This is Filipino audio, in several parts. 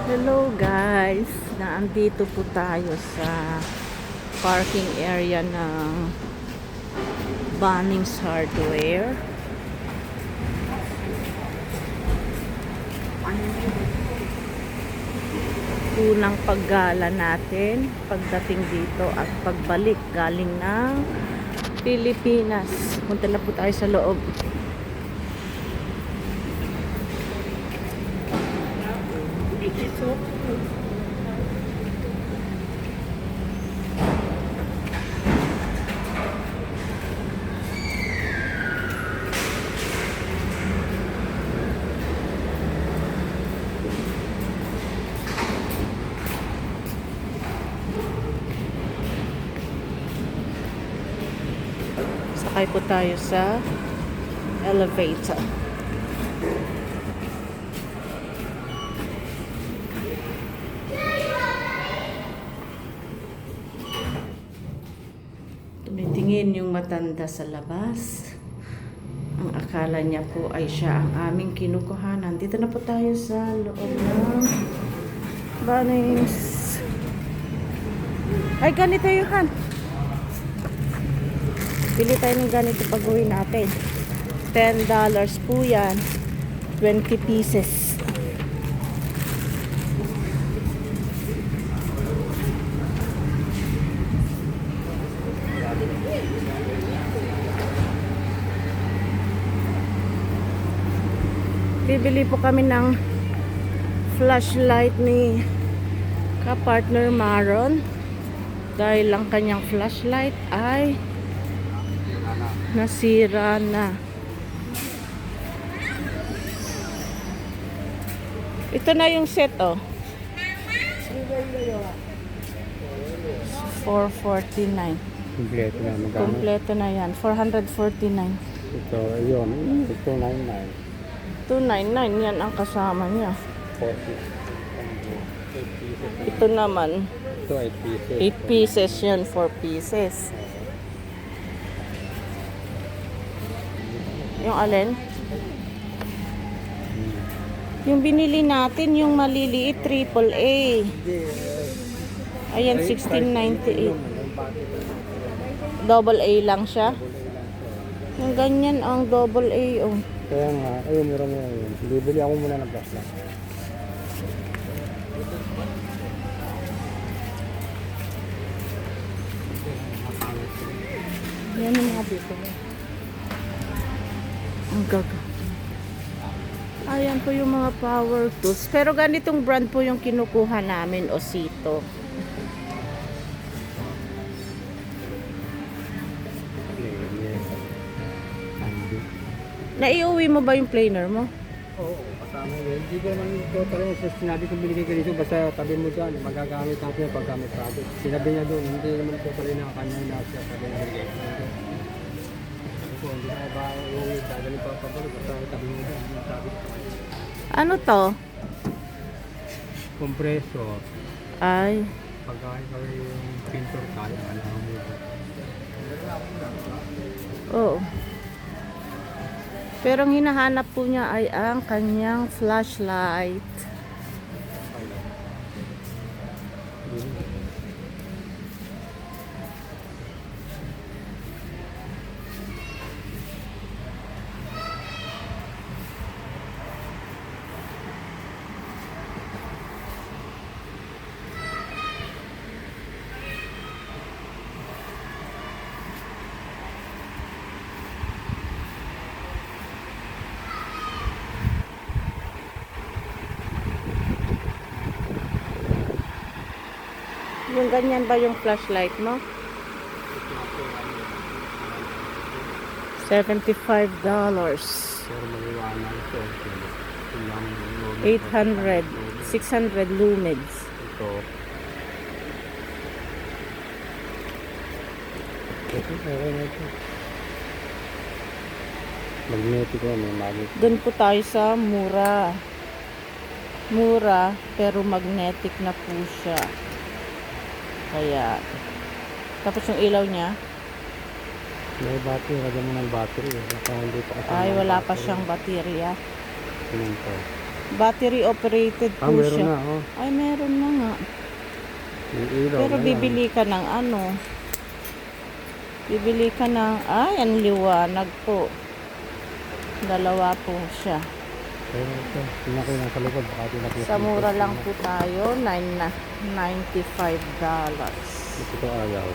Hello guys, naandito po tayo sa parking area ng Bunnings Hardware. Unang paggala natin pagdating dito at pagbalik galing ng Pilipinas. Punta na po tayo sa loob. Sakay po tayo sa elevator. Tumitingin yung matanda sa labas. Ang akala niya po ay siya ang aming kinukuhanan. Dito na po tayo sa loob ng Bunnings. Ay, ganito yun, Han. Pili tayo ng ganito pag-uwi natin. $10 po yan. 20 pieces. Bibili po kami ng flashlight ni ka-partner Maron dahil ang kanyang flashlight ay nasira na. Ito na yung set, oh. 449. Kompleto na. Magkano? Kompleto na yan. 449. Ito, yun. 299. 299 yan ang kasama niya. 40. 8 pieces. Ito naman, Ito, 8 pieces. 8 pieces yan, 4 pieces. Yung alin? Yung binili natin, yung maliliit, AAA. Ayan, 1698. Double A lang siya. Yung ganyan ang double A, oh. Kaya nga, ayun, meron mo yun. Bibili ako muna ng flashlight. Yan yung mga dito. Ang gaga. Ayan po yung mga power tools. Pero ganitong brand po yung kinukuha namin, Osito. Naiuwi mo ba yung planer mo? Oo, kasama yun. Hindi ko naman ito talagang sa sinabi kong binigay ka dito. Basta tabi mo dyan, magagamit natin yung paggamit project. Sinabi niya doon, hindi naman ito pala na kanya na siya sabi na binigay. Hindi na ba uuwi, dadali pa pabalik. Basta tabi mo dyan, yung sabi. Ano to? Compressor. Ay, Pagkain ka yung pintor kaya, alam mo yun. oo. Pero ang hinahanap po niya ay ang kanyang flashlight. Yung ganyan ba yung flashlight mo? $75. Pero maliwanag ito. 800. 600 lumens. Ito. Ito, okay na ito. Magnetic na, may magnet. Doon po tayo sa mura. Mura, pero magnetic na po siya. Kaya, tapos yung ilaw niya, May battery, lagyan mo ng battery. Baka hindi pa kasama ay ang wala pa battery. siyang baterya. Ganun po. Battery operated po Meron siya. na, oh. Ay, meron na nga. Yung ilaw Pero na lang. bibili ka ng ano? Bibili ka ng, ay, ang liwanag po. Dalawa po siya. Pero ito, tingnan ko yung nasa likod. Baka tinapos. Sa mura lang po tayo, $95. Ito ayaw.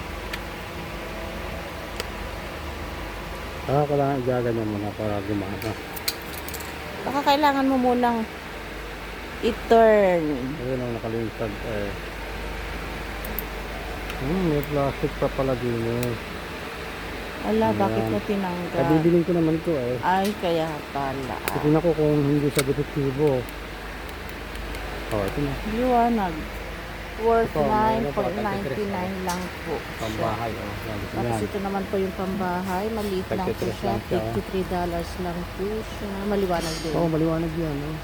Kailangan igaganyan mo na para gumana. Baka kailangan mo munang i-turn. Ayun ang nakalimutan. May plastic pa pala din eh. Ala, bakit Ayan. mo tinanggal? Kabibilin ko naman ito eh. Ay, kaya pala. Tingnan ko kung hindi sa detektibo. Oh, ito na. Liwanag. Worth Ito, meron pa, $9.99 lang po. Pambahay. Oh. Tapos Yan. ito naman po yung pambahay. Maliit lang po 33 siya. lang siya. $53 lang po siya. Maliwanag din. Oo, maliwanag yan. Oh.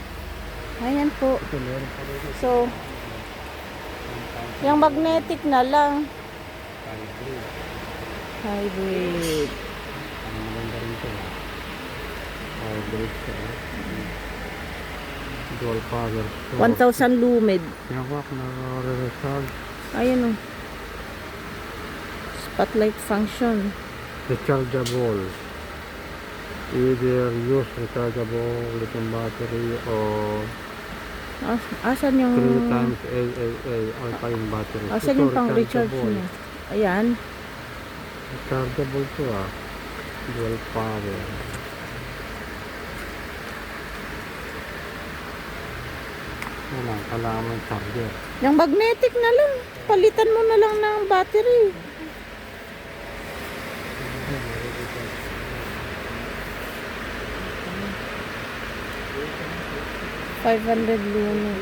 Ayan po. Ito, meron pa rin. So, yung magnetic na lang. Hybrid. Ano maganda rin ito. Hybrid siya. Dual power. 1,000 lumid. Yawa, na-recharge. Ayan o. Spotlight function. Rechargeable. Either use rechargeable lithium battery or Asan yung... 3 times AAA alkaline battery. Asan Ito, yung pang recharge rechargeable. niya? Ayan. Rechargeable to ah. Dual power. Wala, kailangan mo yung charger. Yung magnetic na lang. Palitan mo na lang ng battery. $500 lumid.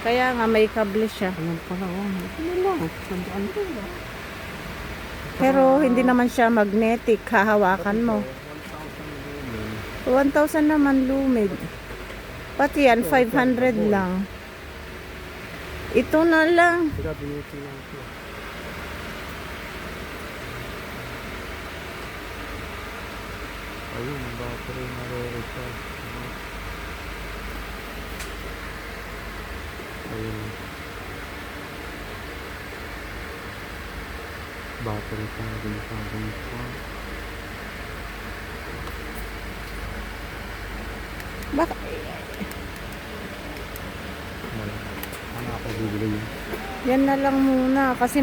Kaya nga may kable siya. Ayan pala, oh. Ito na lang. Sandaan ko ba? Pero hindi naman siya magnetic. Hahawakan mo. 1,000 naman lumid. Pati yan, 500 lang. Ito na lang. Sila biniti lang ito. Ayun, ang battery na re-recharge. Ayun. Battery pa na din sa akin po. Baka, Ano ako bibili niya? yan na lang muna. Kasi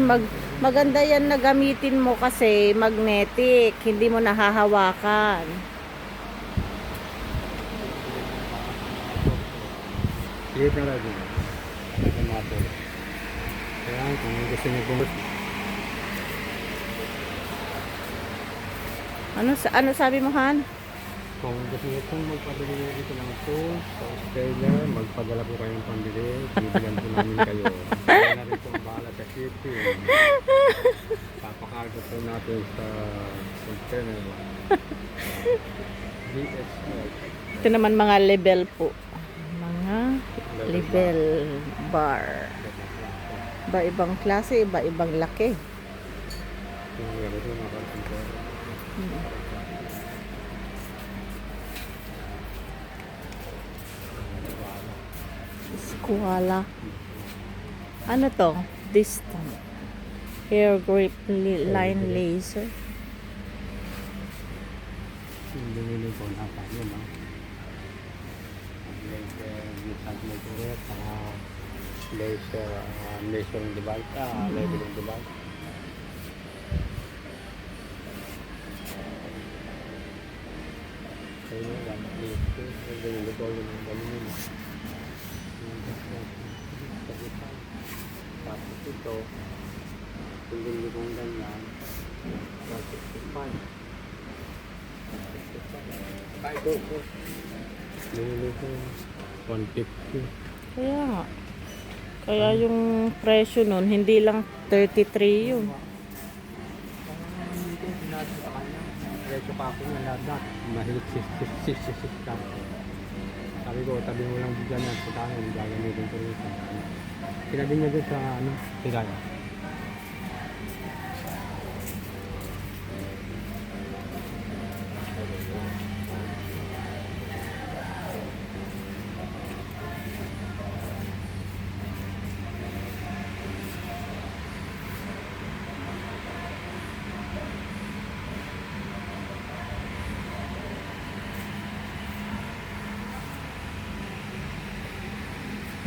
maganda yan na gamitin mo kasi magnetic. Hindi mo nahahawakan. Liit na lagi. Ang mapo. Kaya kung gusto niyo po. Ano sabi mo, Han? Kung gusto niyo pong magpadala niyo dito ng tools sa Australia, magpadala po kayong pambili. Bibigyan po namin kayo. Kaya na rin po ang bahala sa shipping. Papakargo po natin sa container. DSL. Ito naman mga label po. Mga label bar. Iba-ibang klase, iba-ibang laki. Yung ganito na container. Koala. Ano to? Distant. Hair grip line laser. Yung binili ko na pa yun, no? Laser, Nissan Motoret, saka laser, measuring device, leveling device. Kaya yun lang, laser, binili ko yun ng ganun. Tapos ito, binili kong ganyan, 165. Binili ko 150. Kaya nga. Kaya yung presyo nun, hindi lang 33 yun. Diretso pa ako ng lahat. Mahilig 66 ka. Sabi ko, tabi mo lang dyan yan. Putahin, gagamitin ko rin. Tinabi niya doon sa tigaya.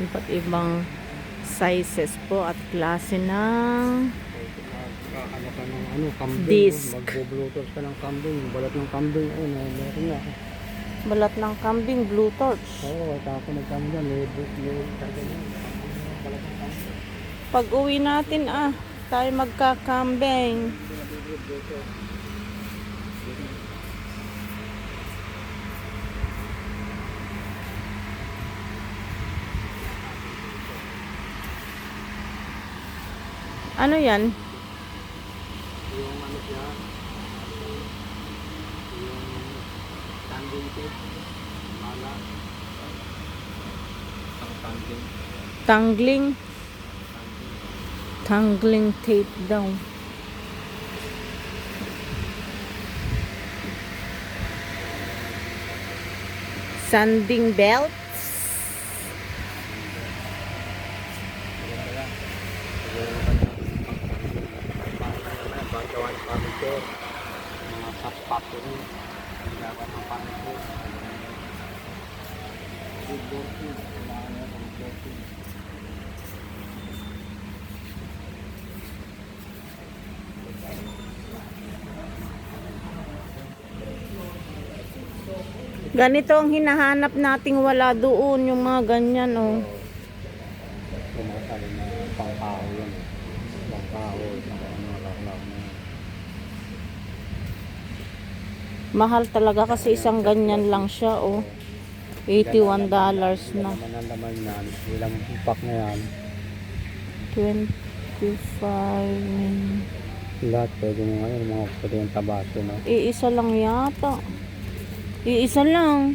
Iba't ibang sizes po at klase ng Ano ka ng ano, kambing. Disc. Magbo-bluetooth ka ng kambing. Balat ng kambing. Ayun, meron na. balat ng kambing, blue torch. Oo, ako nagkamo dyan. May balat ng kambing. Pag uwi natin tayo magkakambing. Ano yan? Yung ano siya, yung standing tape, mala, ang standing, Tangling tape daw. Sanding belt. bagawan furniture, mga factory, gagawa ng furniture, woodworking, kailangan nyo ng woodworking. Ganito ang hinahanap nating wala doon, yung mga ganyan Yung mga sabi na pangkahoy yan, pangkahoy, ano, laklaw na yan. Mahal talaga kasi isang ganyan lang siya $81 na. Naman ang laman yan, ilang pack na yan. 25. Lahat pwede mo ngayon, mga pwede yung tabasyo, no? Iisa lang yata. Iisa lang.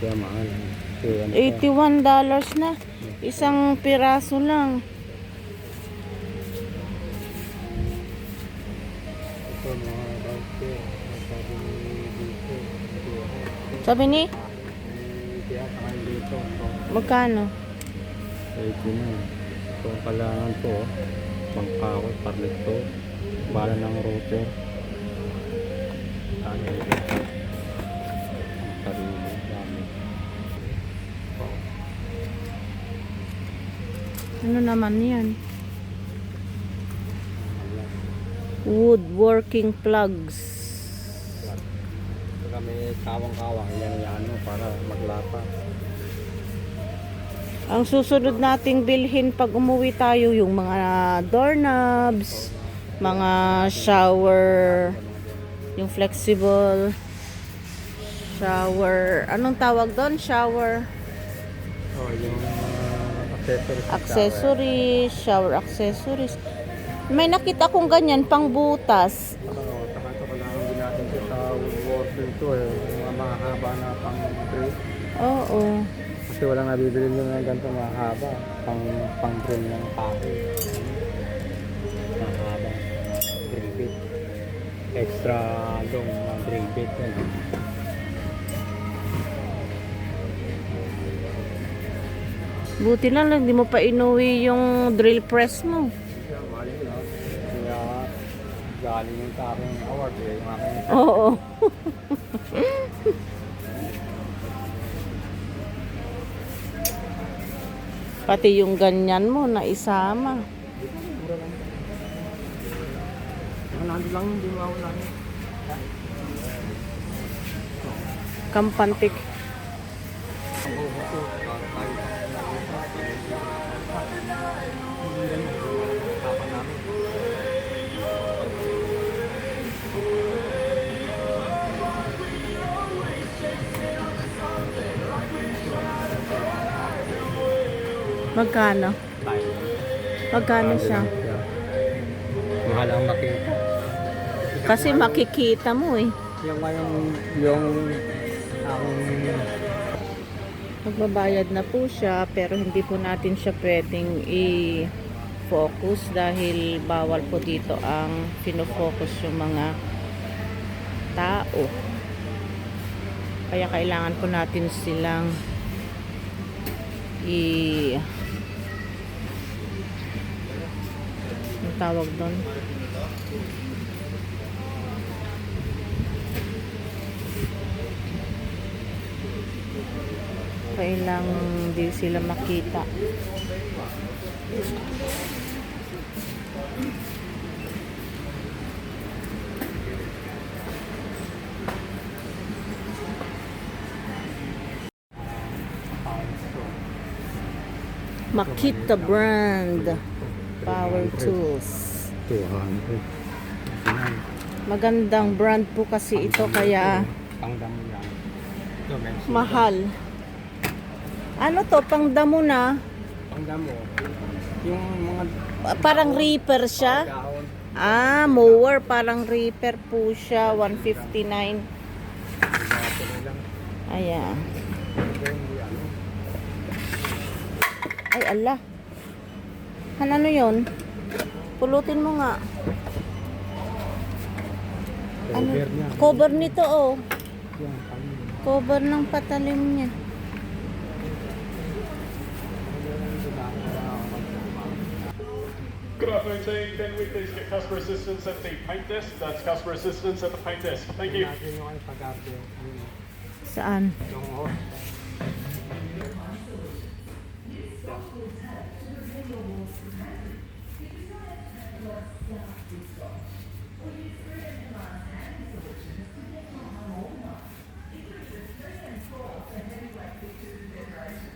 Kaya mahal. Kaya ano pa? $81 na. Isang piraso lang. Ito mga bawte, sabi ni dito, Sabi ni, kaya sakay dito. magkano? Ito na. Ito ang kailangan to, pangkakot, parlit to, bala ng router. Ano ito? Sarili, dami. Ano naman yan? Woodworking plugs. Pagka may kawang-kawang, yan mo para maglapa. Ang susunod nating bilhin pag umuwi tayo, yung mga doorknobs, mga shower, yung flexible shower. Anong tawag doon? Shower Oh, yung accessories, shower accessories. May nakita kong ganyan pang butas. Oo, saka ito kailangan din natin ito sa woodworking to yung mga mahaba na pang drill. Oo. Kasi walang nabibili nyo na ganito mahaba, pang drill ng kahoy. Mahaba, drill bit. Extra long na drill bit yan. Buti na lang, di mo pa inuwi yung drill press mo. Kaya mahal yun, no? Kaya galing yung sa aking award, yung aking Oo. Pati yung ganyan mo na isama. nandun lang yung dimaw lang. Kampantik. Magkano? Magkano siya? Mahal ang makita. Kasi makikita mo eh. Yung Magbabayad na po siya pero hindi po natin siya pwedeng i-focus dahil bawal po dito ang pinofocus yung mga tao. Kaya kailangan po natin silang ang tawag doon? kailangan di sila makita. Makita brand power tools. 200. Magandang brand po kasi ito kaya Pangdamo yan. Ito, meron sila. mahal. Ano to, pangdamo na? Pangdamo. Yung mga Parang reaper siya. dahon. Ah, mower, parang reaper po siya, 159. Tuloy lang. Ayan. Ito hindi ano. Ay, ala. Ano yun? Pulutin mo nga. Ano? Cover niya. Cover nito, oh. Yan, pang- Cover ng patalim niya. Good afternoon team, can we please get customer assistance at the paint desk? That's customer assistance at the paint desk. Thank you. Natin yung ano, pag-arte. Ano, Saan? yung horse.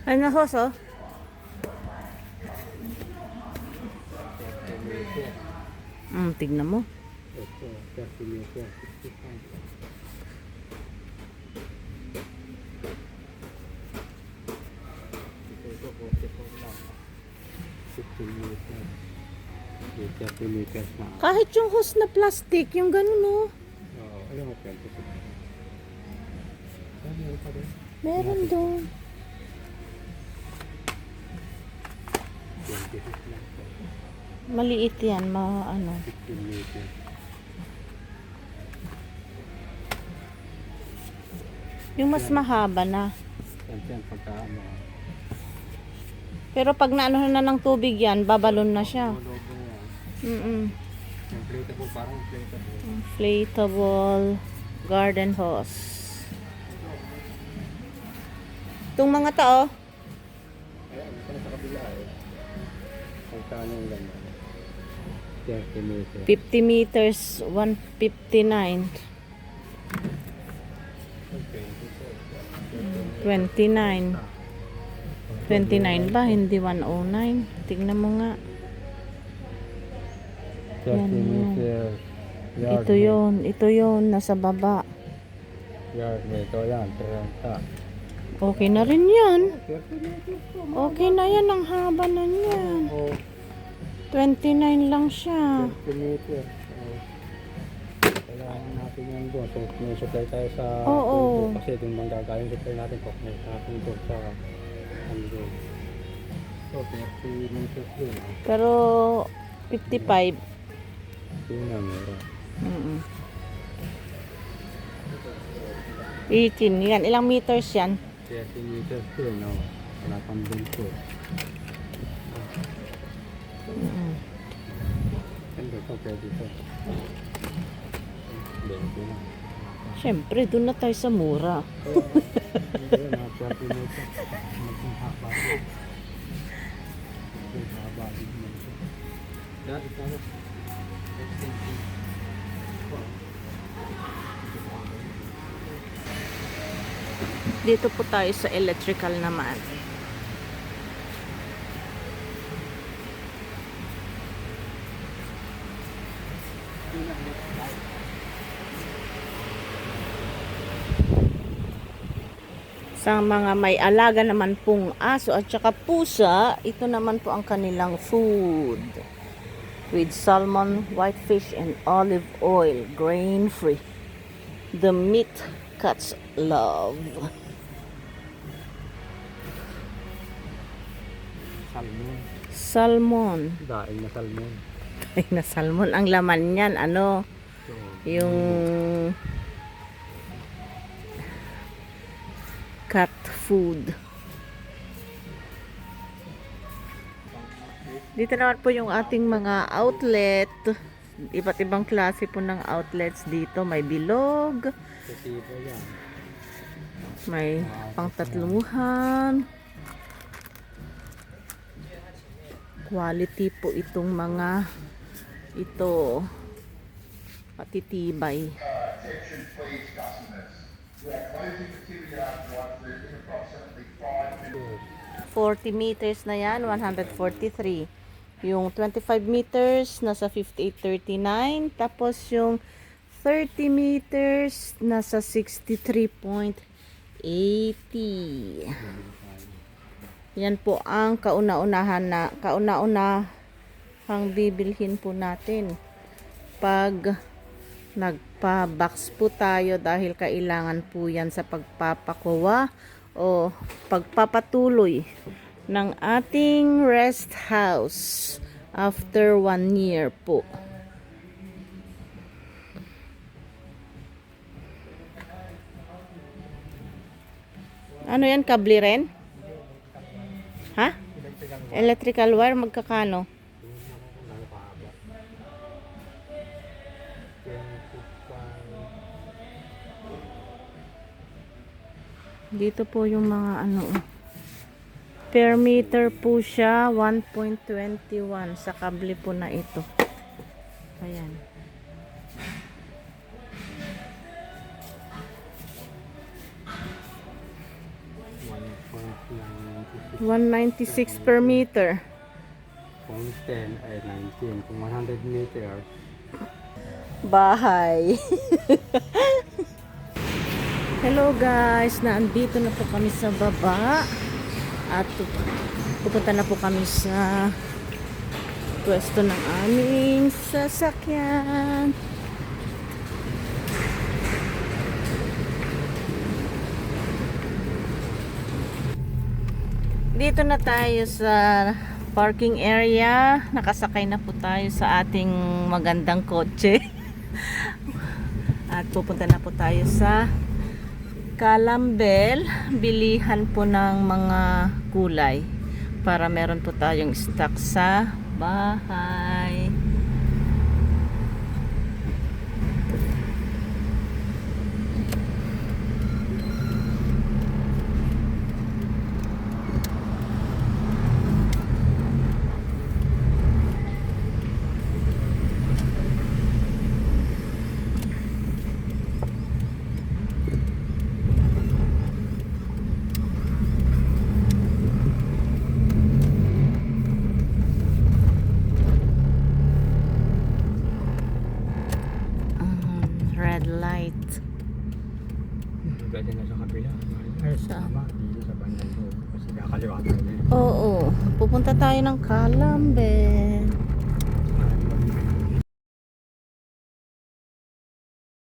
Ay, na hose, oh. Tignan mo. Ito, 30 meter. 65. Ito, 44 lang. 15 meter. Yung 30 meters na. Kahit yung hose na plastic, yung ganun, oh. Oo, alam mo, 26. Ah, meron pa rin. Meron doon. 26 lang. Maliit yan, ano. 15 meters. Yung mas mahaba na. Yan, pagka ano. Pero pag naano na ng tubig yan, babalon na siya. Logo yan. Mm-mm. Inflatable, parang inflatable. Inflatable garden hose. Itong mga tao, Ayan, ito na sa kabila eh. Kung saan yung ganda. 30 meters. 50 meters, 159. 29. 29 ba? Hindi 109. Tignan mo nga. 30 Yan, yan. meters. Ito yun. Ito yun. Nasa baba. Yard meter yan. 30. Okay na rin yan. 30 meters po. Okay na yan. Ang haba na yan. Oh, 29 lang siya. 30 meters. Oh. Kailangan natin yan doon. So, may supply tayo sa Oo. tubo. Kasi doon manggagaling supply natin. Kung may natin doon sa ano doon. So, 30 meters doon. Oh. Pero 55. Yun na meron. Mm-mm. 18. Yan. Ilang meters yan? 30 meters doon. Oh. Wala pang bunso. Mm-mm. Ganda ito. Pwede ito. 20 na. Siyempre, doon na tayo sa mura. Hindi, mga 30 meters. Maging haba din. Maging haba din mo ito. Dati tayo. Dito po tayo sa electrical naman. Sa mga may alaga naman pong aso at saka pusa, ito naman po ang kanilang food. With salmon, whitefish, and olive oil, grain-free. The meat cats love. Salmon. Salmon. Daing na salmon. Ay, na salmon. Ang laman niyan, ano? So, Yung cat food. Dito naman po yung ating mga outlet. Iba't ibang klase po ng outlets dito. May bilog. positibo yan. May pangtatluhan. Quality po itong mga ito. Patitibay. Attention please customers. We are closing the Tiviot drive-through in approximately 5 minutes. 40 meters na yan, 143. Yung 25 meters, nasa 58.39. Tapos yung 30 meters, nasa 63.80. Yan po ang kauna-unahang bibilhin po natin pag nagpa-box po tayo dahil kailangan po yan sa pagpapakuha o pagpapatuloy ng ating rest house after 1 year po. Ano yan? Kable rin? Ha? Electrical wire, magkakano? Dito po yung mga ano. Per meter po siya, 1.21 sa kable po na ito. Ayan. $196 per meter. Kung 10 ay 19. Kung 100 meters, Bahay. Hello guys, naandito na po kami sa baba at pupunta na po kami sa pwesto ng aming sasakyan. Dito na tayo sa parking area. Nakasakay na po tayo sa ating magandang kotse. At pupunta na po tayo sa Calambel, bilihan po ng mga gulay para meron po tayong stock sa bahay. Red light. pwede na sa kabila. Ay, Sa- tama. Dito sa bandang doon. Kasi kakaliwa tayo. Oo, pupunta tayo ng Calambel.